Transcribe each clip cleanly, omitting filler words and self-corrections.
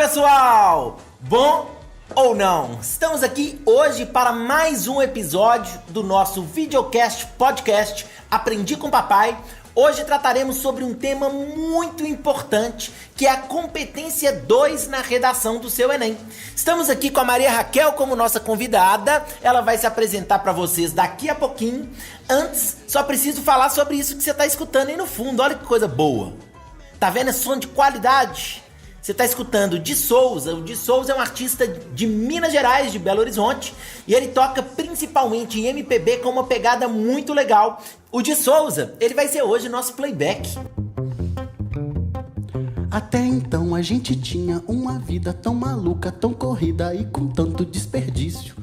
pessoal! Bom ou não? Estamos aqui hoje para mais um episódio do nosso videocast podcast Aprendi com Papai. Hoje trataremos sobre um tema muito importante, que é a competência 2 na redação do seu Enem. Estamos aqui com a Maria Raquel como nossa convidada. Ela vai se apresentar para vocês daqui a pouquinho. Antes, só preciso falar sobre isso que você está escutando aí no fundo. Olha que coisa boa. Tá vendo esse som de qualidade? Você está escutando o Di Souza. O Di Souza é um artista de Minas Gerais, de Belo Horizonte, e ele toca principalmente em MPB com uma pegada muito legal. O Di Souza, ele vai ser hoje nosso playback. Até então a gente tinha uma vida tão maluca, tão corrida e com tanto desperdício.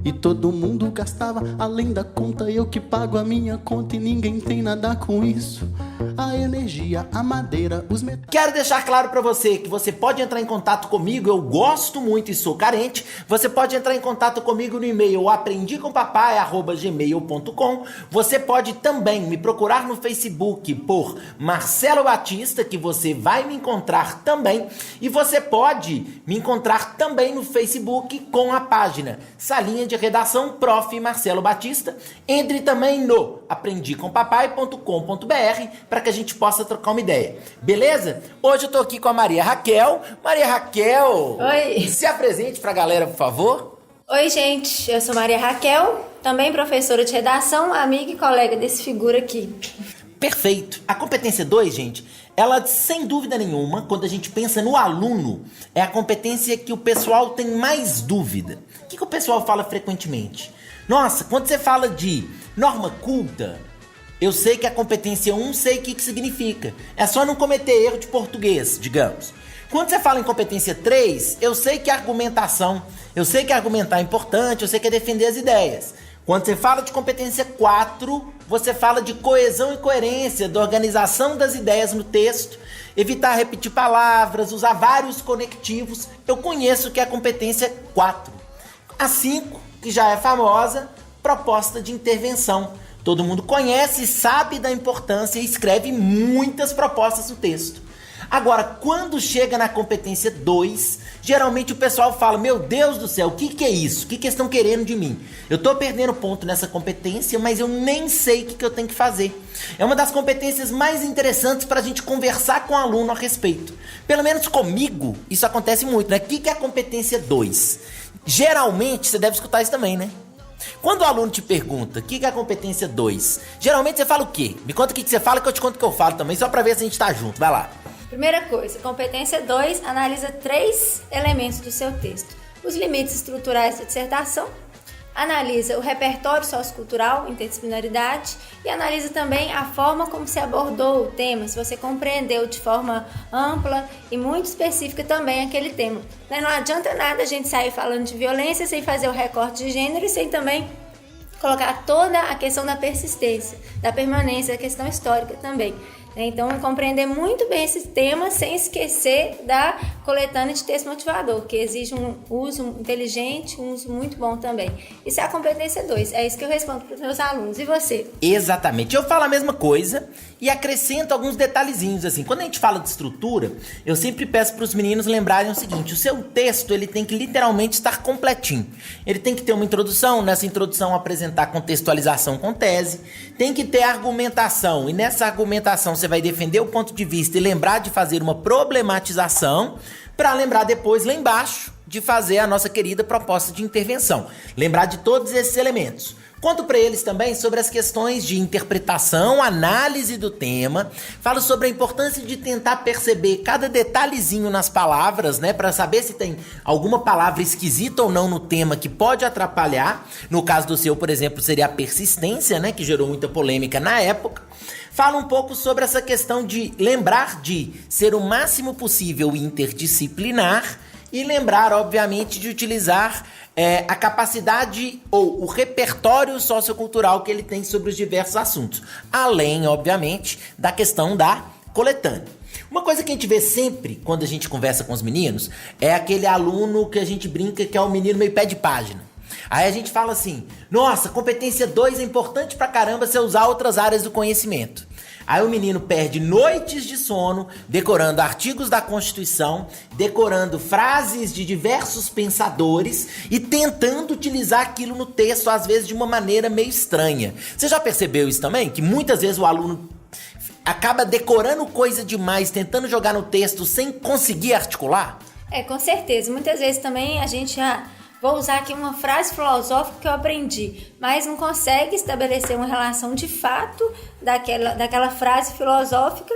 E todo mundo gastava além da conta, eu que pago a minha conta e ninguém tem nada com isso. A energia, a madeira, os metais... Quero deixar claro pra você que você pode entrar em contato comigo, eu gosto muito e sou carente. Você pode entrar em contato comigo no e-mail aprendicompapai@gmail.com. Você pode também me procurar no Facebook por Marcelo Batista, que você vai me encontrar também. E você pode me encontrar também no Facebook com a página Salinha de Redação Prof. Marcelo Batista. Entre também no aprendicompapai.com.br para que a gente possa trocar uma ideia. Beleza? Hoje eu tô aqui com a Maria Raquel. Maria Raquel! Oi! Se apresente pra galera, por favor. Oi, gente. Eu sou Maria Raquel, também professora de redação, amiga e colega desse figura aqui. Perfeito. A competência 2, gente, ela, sem dúvida nenhuma, quando a gente pensa no aluno, é a competência que o pessoal tem mais dúvida. O que o pessoal fala frequentemente? Nossa, quando você fala de norma culta, eu sei que a competência 1, sei o que significa. É só não cometer erro de português, digamos. Quando você fala em competência 3, eu sei que é argumentação, eu sei que argumentar é importante, eu sei que é defender as ideias. Quando você fala de competência 4, você fala de coesão e coerência, da organização das ideias no texto, evitar repetir palavras, usar vários conectivos. Eu conheço que é a competência 4. A 5, que já é famosa, proposta de intervenção. Todo mundo conhece, sabe da importância e escreve muitas propostas no texto. Agora, quando chega na competência 2, geralmente o pessoal fala: meu Deus do céu, o que é isso? O que eles estão querendo de mim? Eu estou perdendo ponto nessa competência, mas eu nem sei o que eu tenho que fazer. É uma das competências mais interessantes para a gente conversar com o aluno a respeito. Pelo menos comigo, isso acontece muito, né? O que é a competência 2? Geralmente, você deve escutar isso também, né? Quando o aluno te pergunta o que é a competência 2, geralmente você fala o quê? Me conta o que você fala que eu te conto o que eu falo também, só pra ver se a gente tá junto. Vai lá. Primeira coisa, competência 2 analisa 3 elementos do seu texto. Os limites estruturais da dissertação, analisa o repertório sociocultural, interdisciplinaridade, e analisa também a forma como se abordou o tema, se você compreendeu de forma ampla e muito específica também aquele tema. Não adianta nada a gente sair falando de violência sem fazer o recorte de gênero e sem também colocar toda a questão da persistência, da permanência, da questão histórica também. Então, compreender muito bem esse tema sem esquecer da coletânea de texto motivador, que exige um uso inteligente, um uso muito bom também. Isso é a competência 2, é isso que eu respondo para os meus alunos. E você? Exatamente, eu falo a mesma coisa e acrescento alguns detalhezinhos assim. Quando a gente fala de estrutura, eu sempre peço para os meninos lembrarem o seguinte: o seu texto ele tem que literalmente estar completinho. Ele tem que ter uma introdução, nessa introdução apresentar contextualização com tese, tem que ter argumentação, e nessa argumentação você vai defender o ponto de vista e lembrar de fazer uma problematização, para lembrar depois, lá embaixo, de fazer a nossa querida proposta de intervenção. Lembrar de todos esses elementos. Conto para eles também sobre as questões de interpretação, análise do tema. Falo sobre a importância de tentar perceber cada detalhezinho nas palavras, né? Para saber se tem alguma palavra esquisita ou não no tema que pode atrapalhar. No caso do seu, por exemplo, seria a persistência, né? Que gerou muita polêmica na época. Fala um pouco sobre essa questão de lembrar de ser o máximo possível interdisciplinar e lembrar, obviamente, de utilizar a capacidade ou o repertório sociocultural que ele tem sobre os diversos assuntos. Além, obviamente, da questão da coletânea. Uma coisa que a gente vê sempre quando a gente conversa com os meninos é aquele aluno que a gente brinca que é o menino meio pé de página. Aí a gente fala assim, nossa, competência 2 é importante pra caramba você usar outras áreas do conhecimento. Aí o menino perde noites de sono decorando artigos da Constituição, decorando frases de diversos pensadores e tentando utilizar aquilo no texto, às vezes de uma maneira meio estranha. Você já percebeu isso também? Que muitas vezes o aluno acaba decorando coisa demais, tentando jogar no texto sem conseguir articular? Com certeza. Muitas vezes também a gente vou usar aqui uma frase filosófica que eu aprendi, mas não consegue estabelecer uma relação de fato daquela frase filosófica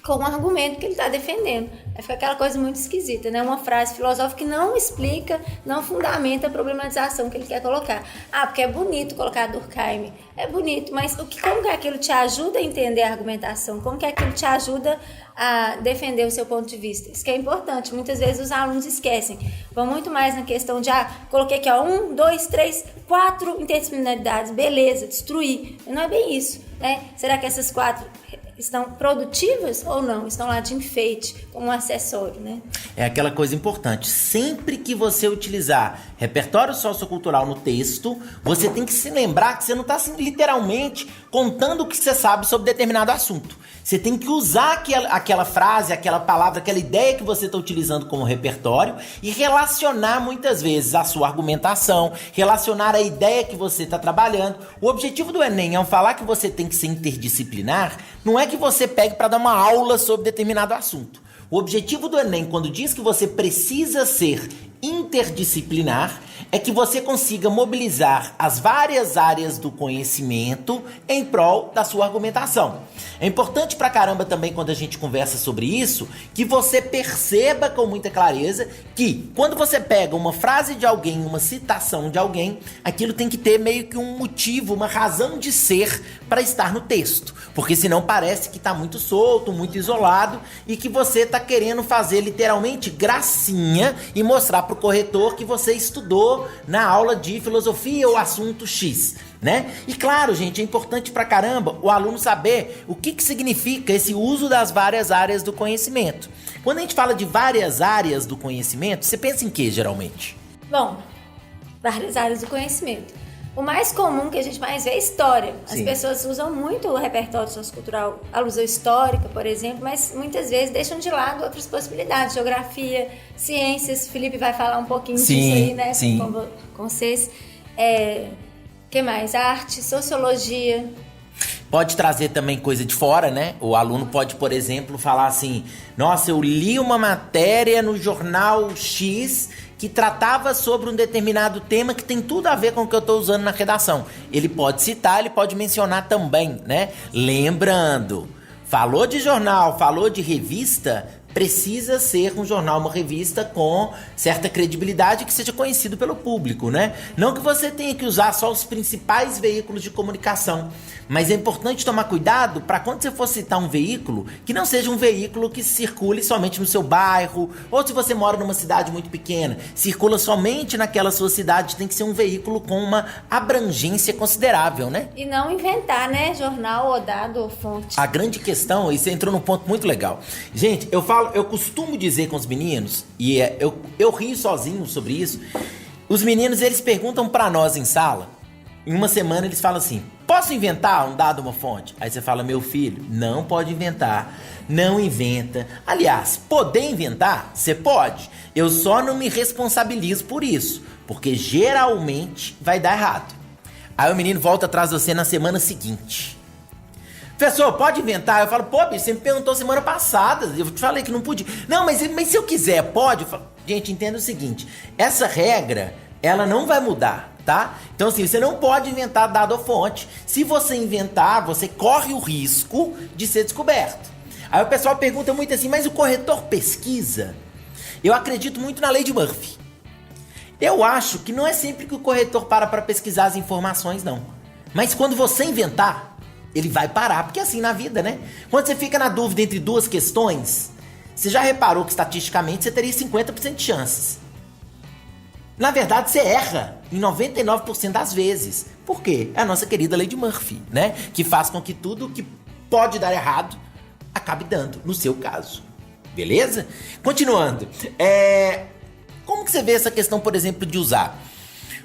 com o argumento que ele está defendendo. Aí fica aquela coisa muito esquisita, né? Uma frase filosófica que não explica, não fundamenta a problematização que ele quer colocar. Porque é bonito colocar Durkheim. É bonito, mas como que aquilo te ajuda a entender a argumentação? Como que aquilo te ajuda a defender o seu ponto de vista? Isso que é importante. Muitas vezes os alunos esquecem. Vão muito mais na questão de, coloquei aqui, 1, 2, 3, 4 interdisciplinaridades. Beleza, destruir. Mas não é bem isso, né? Será que essas 4 estão produtivas ou não? Estão lá de enfeite, como um acessório, né? É aquela coisa importante. Sempre que você utilizar repertório sociocultural no texto, você tem que se lembrar que você não está literalmente contando o que você sabe sobre determinado assunto. Você tem que usar aquela frase, aquela palavra, aquela ideia que você está utilizando como repertório e relacionar muitas vezes a sua argumentação, relacionar a ideia que você está trabalhando. O objetivo do Enem, ao falar que você tem que ser interdisciplinar, não é que você pegue para dar uma aula sobre determinado assunto. O objetivo do Enem, quando diz que você precisa ser interdisciplinar, é que você consiga mobilizar as várias áreas do conhecimento em prol da sua argumentação. É importante pra caramba também, quando a gente conversa sobre isso, que você perceba com muita clareza que quando você pega uma frase de alguém, uma citação de alguém, aquilo tem que ter meio que um motivo, uma razão de ser para estar no texto. Porque senão parece que tá muito solto, muito isolado e que você tá querendo fazer literalmente gracinha e mostrar pro corretor que você estudou na aula de filosofia ou assunto X, né? E claro, gente, é importante pra caramba o aluno saber o que significa esse uso das várias áreas do conhecimento. Quando a gente fala de várias áreas do conhecimento, você pensa em que, geralmente? Bom, várias áreas do conhecimento. O mais comum que a gente mais vê é história. As pessoas usam muito o repertório sociocultural, alusão histórica, por exemplo, mas muitas vezes deixam de lado outras possibilidades. Geografia, ciências, Felipe vai falar um pouquinho disso aí, né? Sim. Com vocês. Que mais? Arte, sociologia. Pode trazer também coisa de fora, né? O aluno pode, por exemplo, falar assim: nossa, eu li uma matéria no jornal X que tratava sobre um determinado tema que tem tudo a ver com o que eu estou usando na redação. Ele pode citar, ele pode mencionar também, né? Lembrando, falou de jornal, falou de revista, precisa ser um jornal, uma revista com certa credibilidade que seja conhecido pelo público, né? Não que você tenha que usar só os principais veículos de comunicação, mas é importante tomar cuidado para quando você for citar um veículo, que não seja um veículo que circule somente no seu bairro, ou se você mora numa cidade muito pequena, circula somente naquela sua cidade, tem que ser um veículo com uma abrangência considerável, né? E não inventar, né? Jornal ou dado ou fonte. A grande questão, e você entrou num ponto muito legal. Gente, eu costumo dizer com os meninos, e eu rio sozinho sobre isso, os meninos, eles perguntam pra nós em sala, em uma semana eles falam assim: posso inventar um dado, uma fonte? Aí você fala: meu filho, não pode inventar, não inventa. Aliás, poder inventar, você pode, eu só não me responsabilizo por isso, porque geralmente vai dar errado. Aí o menino volta atrás de você na semana seguinte: professor, pode inventar? Eu falo: pô, bicho, você me perguntou semana passada, eu te falei que não podia. Não, mas se eu quiser, pode? Eu falo: gente, entenda o seguinte, essa regra, ela não vai mudar, tá? Então assim, você não pode inventar dado ou fonte. Se você inventar, você corre o risco de ser descoberto. Aí o pessoal pergunta muito assim: mas o corretor pesquisa? Eu acredito muito na lei de Murphy. Eu acho que não é sempre que o corretor para pesquisar as informações, não. Mas quando você inventar, ele vai parar, porque é assim na vida, né? Quando você fica na dúvida entre duas questões, você já reparou que estatisticamente você teria 50% de chances. Na verdade, você erra em 99% das vezes. Por quê? É a nossa querida lei de Murphy, né? Que faz com que tudo que pode dar errado acabe dando, no seu caso. Beleza? Continuando. Como que você vê essa questão, por exemplo, de usar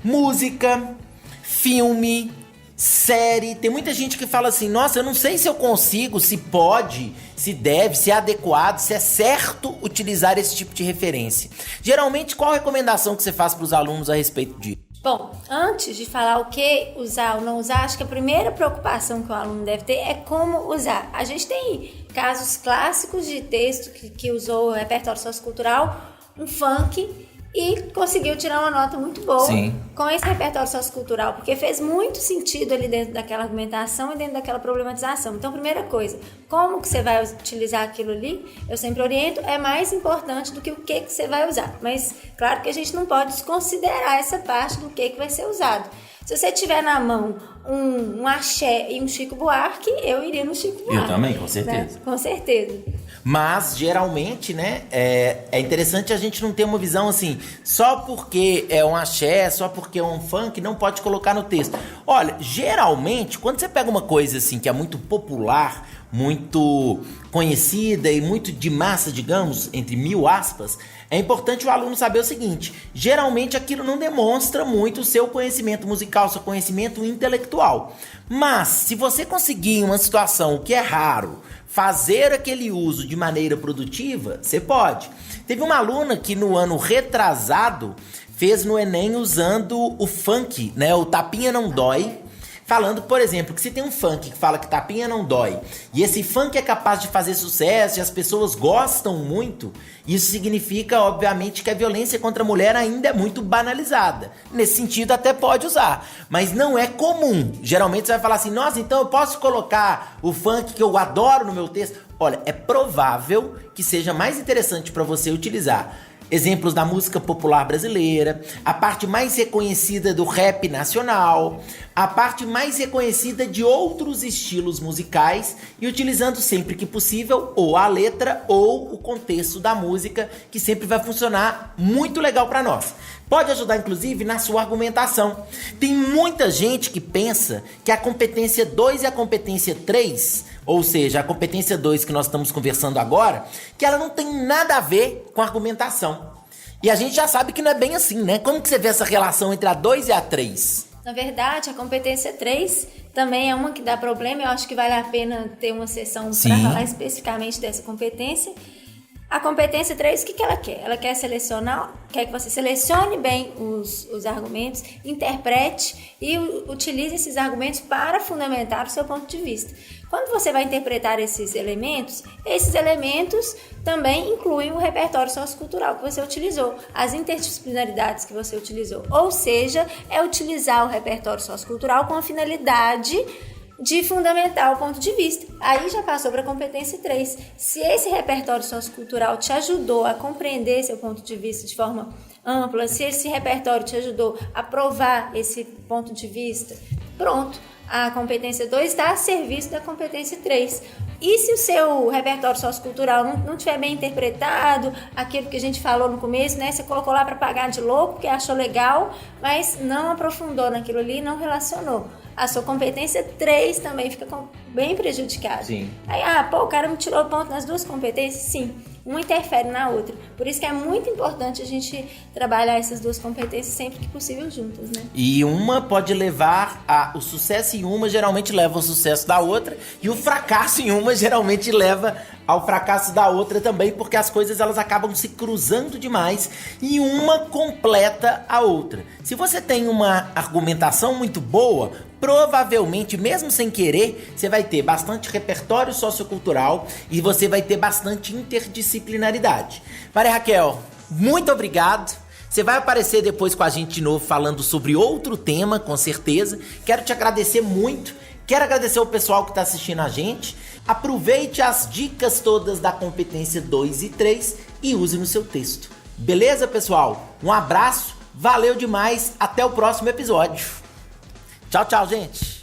música, filme, série. Tem muita gente que fala assim, nossa, eu não sei se eu consigo, se pode, se deve, se é adequado, se é certo utilizar esse tipo de referência. Geralmente, qual a recomendação que você faz para os alunos a respeito disso? Bom, antes de falar o que usar ou não usar, acho que a primeira preocupação que o aluno deve ter é como usar. A gente tem casos clássicos de texto que usou o repertório sociocultural, um funk, e conseguiu tirar uma nota muito boa com esse repertório sociocultural, porque fez muito sentido ali dentro daquela argumentação e dentro daquela problematização. Então, primeira coisa, como que você vai utilizar aquilo ali, eu sempre oriento, é mais importante do que o que você vai usar. Mas, claro que a gente não pode desconsiderar essa parte do que vai ser usado. Se você tiver na mão um axé e um Chico Buarque, eu iria no Chico Buarque. Eu também, com certeza. Né? Com certeza. Mas, geralmente, né, é interessante a gente não ter uma visão assim, só porque é um axé, só porque é um funk, não pode colocar no texto. Olha, geralmente, quando você pega uma coisa assim que é muito popular, muito conhecida e muito de massa, digamos, entre 1000 aspas, é importante o aluno saber o seguinte, geralmente aquilo não demonstra muito o seu conhecimento musical, seu conhecimento intelectual. Mas, se você conseguir em uma situação, o que é raro, fazer aquele uso de maneira produtiva, você pode. Teve uma aluna que no ano retrasado fez no Enem usando o funk, né, o Tapinha Não Dói, falando, por exemplo, que se tem um funk que fala que tapinha não dói, e esse funk é capaz de fazer sucesso e as pessoas gostam muito, isso significa, obviamente, que a violência contra a mulher ainda é muito banalizada. Nesse sentido, até pode usar, mas não é comum. Geralmente você vai falar assim, nossa, então eu posso colocar o funk que eu adoro no meu texto? Olha, é provável que seja mais interessante para você utilizar exemplos da música popular brasileira, a parte mais reconhecida do rap nacional, a parte mais reconhecida de outros estilos musicais e utilizando sempre que possível ou a letra ou o contexto da música, que sempre vai funcionar muito legal para nós. Pode ajudar, inclusive, na sua argumentação. Tem muita gente que pensa que a competência 2 e a competência 3, ou seja, a competência 2 que nós estamos conversando agora, que ela não tem nada a ver com a argumentação. E a gente já sabe que não é bem assim, né? Como que você vê essa relação entre a 2 e a 3? Na verdade, a competência 3 também é uma que dá problema. Eu acho que vale a pena ter uma sessão para falar especificamente dessa competência. A competência 3, o que ela quer? Ela quer selecionar, quer que você selecione bem os argumentos, interprete e utilize esses argumentos para fundamentar o seu ponto de vista. Quando você vai interpretar esses elementos também incluem o repertório sociocultural que você utilizou, as interdisciplinaridades que você utilizou. Ou seja, é utilizar o repertório sociocultural com a finalidade de fundamentar o ponto de vista. Aí já passou para a competência 3. Se esse repertório sociocultural te ajudou a compreender seu ponto de vista de forma ampla, se esse repertório te ajudou a provar esse ponto de vista, pronto. A competência 2 está a serviço da competência 3. E se o seu repertório sociocultural não estiver bem interpretado, aquilo que a gente falou no começo, né? Você colocou lá para pagar de louco, porque achou legal, mas não aprofundou naquilo ali, não relacionou. A sua competência 3 também fica bem prejudicada. Sim. Aí, o cara me tirou ponto nas duas competências? Sim. Uma interfere na outra. Por isso que é muito importante a gente trabalhar essas duas competências sempre que possível juntas, né? E uma pode levar o sucesso em uma, geralmente leva ao sucesso da outra, e o fracasso em uma geralmente leva ao fracasso da outra também, porque as coisas elas acabam se cruzando demais e uma completa a outra. Se você tem uma argumentação muito boa, provavelmente, mesmo sem querer, você vai ter bastante repertório sociocultural e você vai ter bastante interdisciplinaridade. Maria Raquel, muito obrigado. Você vai aparecer depois com a gente de novo falando sobre outro tema, com certeza. Quero te agradecer muito. Quero agradecer ao pessoal que está assistindo a gente. Aproveite as dicas todas da competência 2 e 3 e use no seu texto. Beleza, pessoal? Um abraço, valeu demais, até o próximo episódio. Tchau, tchau, gente.